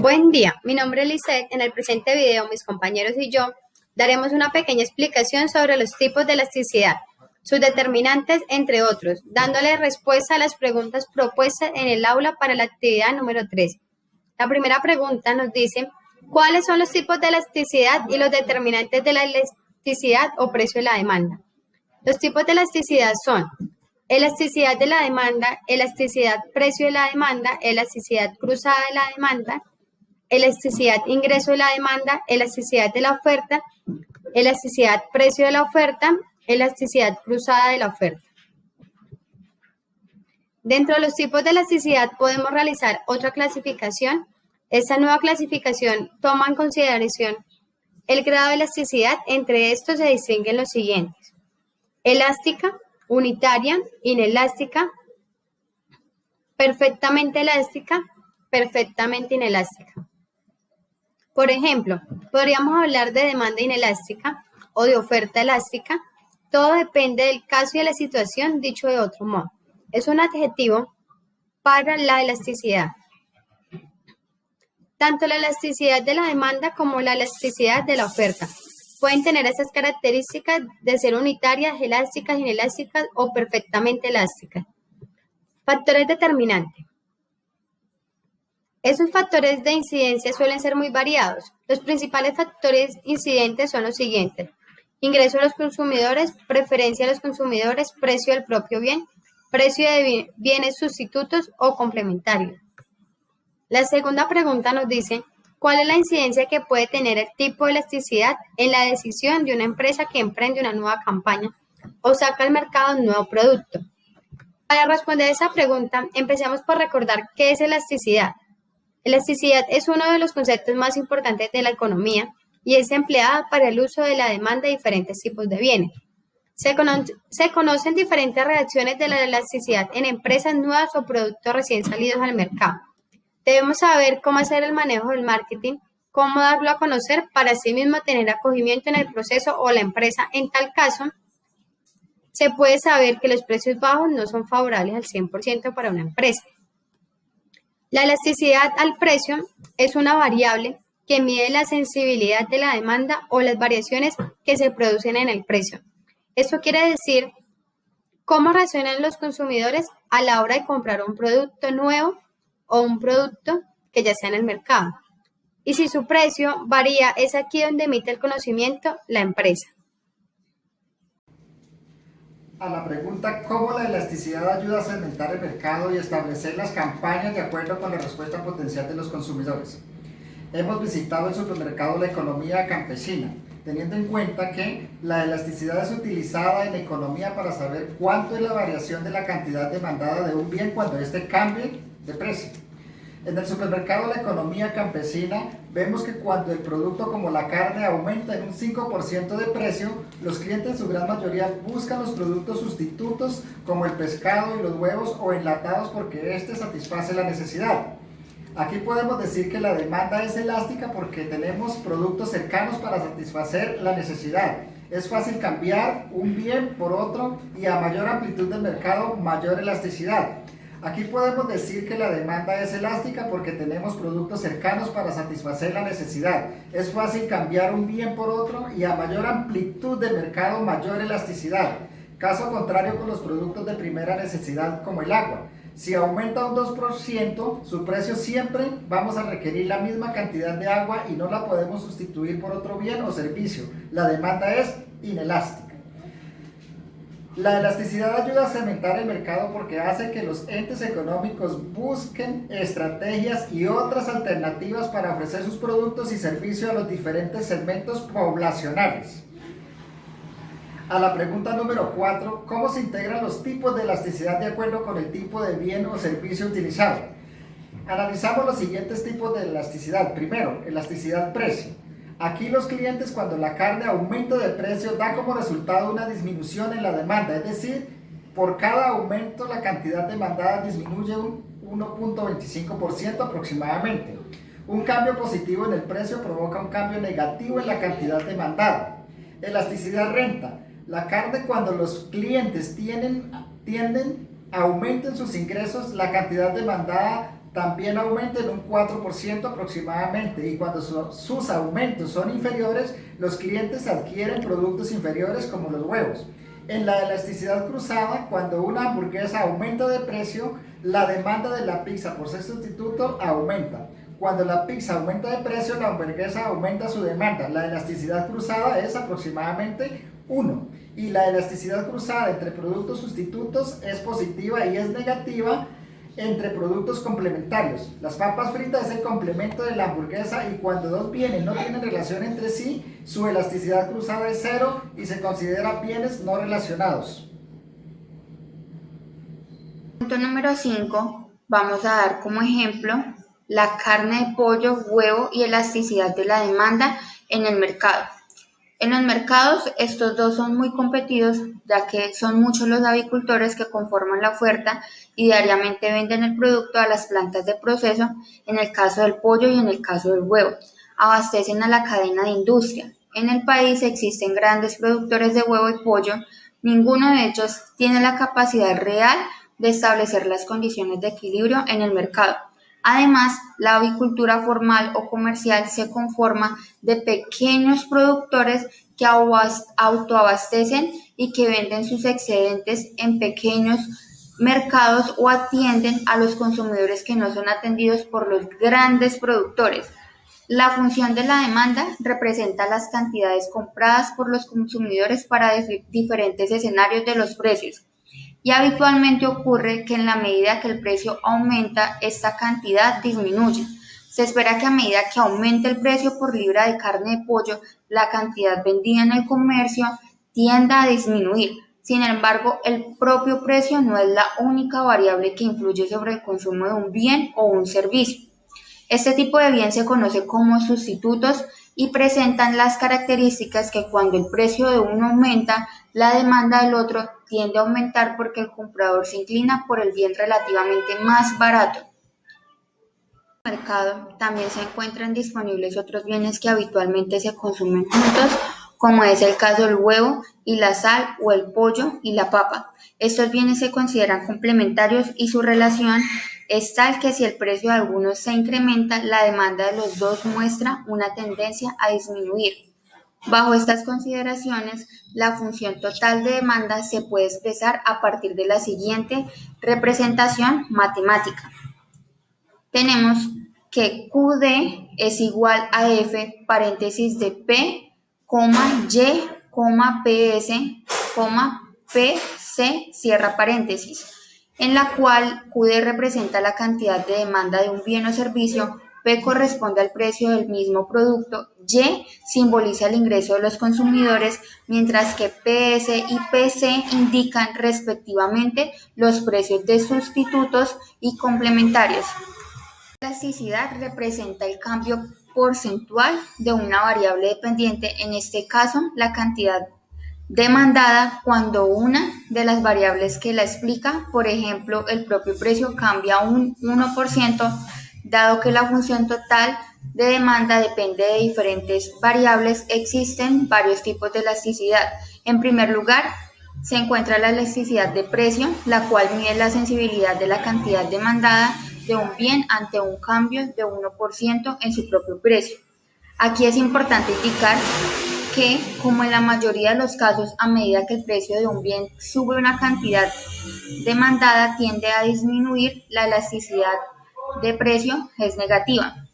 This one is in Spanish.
Buen día, mi nombre es Lisette. En el presente video, mis compañeros y yo daremos una pequeña explicación sobre los tipos de elasticidad, sus determinantes, entre otros, dándole respuesta a las preguntas propuestas en el aula para la actividad número 3. La primera pregunta nos dice, ¿cuáles son los tipos de elasticidad y los determinantes de la elasticidad o precio de la demanda? Los tipos de elasticidad son elasticidad de la demanda, elasticidad precio de la demanda, elasticidad cruzada de la demanda, elasticidad ingreso de la demanda, elasticidad de la oferta, elasticidad precio de la oferta, elasticidad cruzada de la oferta. Dentro de los tipos de elasticidad podemos realizar otra clasificación. Esta nueva clasificación toma en consideración el grado de elasticidad. Entre estos se distinguen los siguientes: elástica, unitaria, inelástica, perfectamente elástica, perfectamente inelástica. Por ejemplo, podríamos hablar de demanda inelástica o de oferta elástica. Todo depende del caso y de la situación, dicho de otro modo. Es un adjetivo para la elasticidad. Tanto la elasticidad de la demanda como la elasticidad de la oferta pueden tener esas características de ser unitarias, elásticas, inelásticas o perfectamente elásticas. Factores determinantes. Esos factores de incidencia suelen ser muy variados. Los principales factores incidentes son los siguientes: ingreso de los consumidores, preferencia de los consumidores, precio del propio bien, precio de bienes sustitutos o complementarios. La segunda pregunta nos dice, ¿cuál es la incidencia que puede tener el tipo de elasticidad en la decisión de una empresa que emprende una nueva campaña o saca al mercado un nuevo producto? Para responder a esa pregunta, empecemos por recordar qué es elasticidad. Elasticidad es uno de los conceptos más importantes de la economía y es empleada para el uso de la demanda de diferentes tipos de bienes. Se conocen diferentes reacciones de la elasticidad en empresas nuevas o productos recién salidos al mercado. Debemos saber cómo hacer el manejo del marketing, cómo darlo a conocer para así mismo tener acogimiento en el proceso o la empresa. En tal caso, se puede saber que los precios bajos no son favorables al 100% para una empresa. La elasticidad al precio es una variable que mide la sensibilidad de la demanda o las variaciones que se producen en el precio. Esto quiere decir cómo reaccionan los consumidores a la hora de comprar un producto nuevo o un producto que ya está en el mercado. Y si su precio varía, es aquí donde emite el conocimiento la empresa. A la pregunta ¿cómo la elasticidad ayuda a segmentar el mercado y establecer las campañas de acuerdo con la respuesta potencial de los consumidores? Hemos visitado el supermercado La Economía Campesina, teniendo en cuenta que la elasticidad es utilizada en economía para saber cuánto es la variación de la cantidad demandada de un bien cuando éste cambie de precio. En el supermercado La Economía Campesina vemos que cuando el producto como la carne aumenta en un 5% de precio, los clientes en su gran mayoría buscan los productos sustitutos como el pescado y los huevos o enlatados porque este satisface la necesidad. Aquí podemos decir que la demanda es elástica porque tenemos productos cercanos para satisfacer la necesidad. Es fácil cambiar un bien por otro y a mayor amplitud del mercado, mayor elasticidad. Aquí podemos decir que la demanda es elástica porque tenemos productos cercanos para satisfacer la necesidad. Es fácil cambiar un bien por otro y a mayor amplitud de mercado, mayor elasticidad. Caso contrario con los productos de primera necesidad como el agua. Si aumenta un 2%, su precio siempre vamos a requerir la misma cantidad de agua y no la podemos sustituir por otro bien o servicio. La demanda es inelástica. La elasticidad ayuda a segmentar el mercado porque hace que los entes económicos busquen estrategias y otras alternativas para ofrecer sus productos y servicios a los diferentes segmentos poblacionales. A la pregunta número 4, ¿cómo se integran los tipos de elasticidad de acuerdo con el tipo de bien o servicio utilizado? Analizamos los siguientes tipos de elasticidad. Primero, elasticidad precio. Aquí los clientes cuando la carne aumenta de precio da como resultado una disminución en la demanda, es decir, por cada aumento la cantidad demandada disminuye un 1.25% aproximadamente. Un cambio positivo en el precio provoca un cambio negativo en la cantidad demandada. Elasticidad renta. La carne cuando los clientes tienden aumenten sus ingresos, la cantidad demandada también aumenta en un 4% aproximadamente, y cuando sus aumentos son inferiores, los clientes adquieren productos inferiores como los huevos. En la elasticidad cruzada, cuando una hamburguesa aumenta de precio, la demanda de la pizza por ser sustituto aumenta. Cuando la pizza aumenta de precio, la hamburguesa aumenta su demanda. La elasticidad cruzada es aproximadamente 1. Y la elasticidad cruzada entre productos sustitutos es positiva y es negativa entre productos complementarios. Las papas fritas es el complemento de la hamburguesa, y cuando dos bienes no tienen relación entre sí, su elasticidad cruzada es 0 y se considera bienes no relacionados. Punto número 5. Vamos a dar como ejemplo la carne de pollo, huevo y elasticidad de la demanda en el mercado. En los mercados estos dos son muy competidos, ya que son muchos los avicultores que conforman la oferta y diariamente venden el producto a las plantas de proceso, en el caso del pollo y en el caso del huevo. Abastecen a la cadena de industria. En el país existen grandes productores de huevo y pollo, ninguno de ellos tiene la capacidad real de establecer las condiciones de equilibrio en el mercado. Además, la avicultura formal o comercial se conforma de pequeños productores que autoabastecen y que venden sus excedentes en pequeños mercados o atienden a los consumidores que no son atendidos por los grandes productores. La función de la demanda representa las cantidades compradas por los consumidores para diferentes escenarios de los precios. Y habitualmente ocurre que en la medida que el precio aumenta, esta cantidad disminuye. Se espera que a medida que aumente el precio por libra de carne de pollo, la cantidad vendida en el comercio tienda a disminuir. Sin embargo, el propio precio no es la única variable que influye sobre el consumo de un bien o un servicio. Este tipo de bien se conoce como sustitutos y presentan las características que cuando el precio de uno aumenta, la demanda del otro tiende a aumentar porque el comprador se inclina por el bien relativamente más barato. En el mercado también se encuentran disponibles otros bienes que habitualmente se consumen juntos, como es el caso del huevo y la sal, o el pollo y la papa. Estos bienes se consideran complementarios y su relación es tal que si el precio de algunos se incrementa, la demanda de los dos muestra una tendencia a disminuir. Bajo estas consideraciones, la función total de demanda se puede expresar a partir de la siguiente representación matemática. Tenemos que QD es igual a F paréntesis de P, Y, PS, PC, cierra paréntesis, en la cual QD representa la cantidad de demanda de un bien o servicio, P corresponde al precio del mismo producto, Y simboliza el ingreso de los consumidores, mientras que PS y PC indican respectivamente los precios de sustitutos y complementarios. La elasticidad representa el cambio porcentual de una variable dependiente, en este caso la cantidad demandada, cuando una de las variables que la explica, por ejemplo el propio precio, cambia un 1%, dado que la función total de demanda depende de diferentes variables. Existen varios tipos de elasticidad. En primer lugar, se encuentra la elasticidad de precio, la cual mide la sensibilidad de la cantidad demandada de un bien ante un cambio de 1% en su propio precio. Aquí es importante indicar que, como en la mayoría de los casos, a medida que el precio de un bien sube una cantidad demandada tiende a disminuir, la elasticidad de precio es negativa.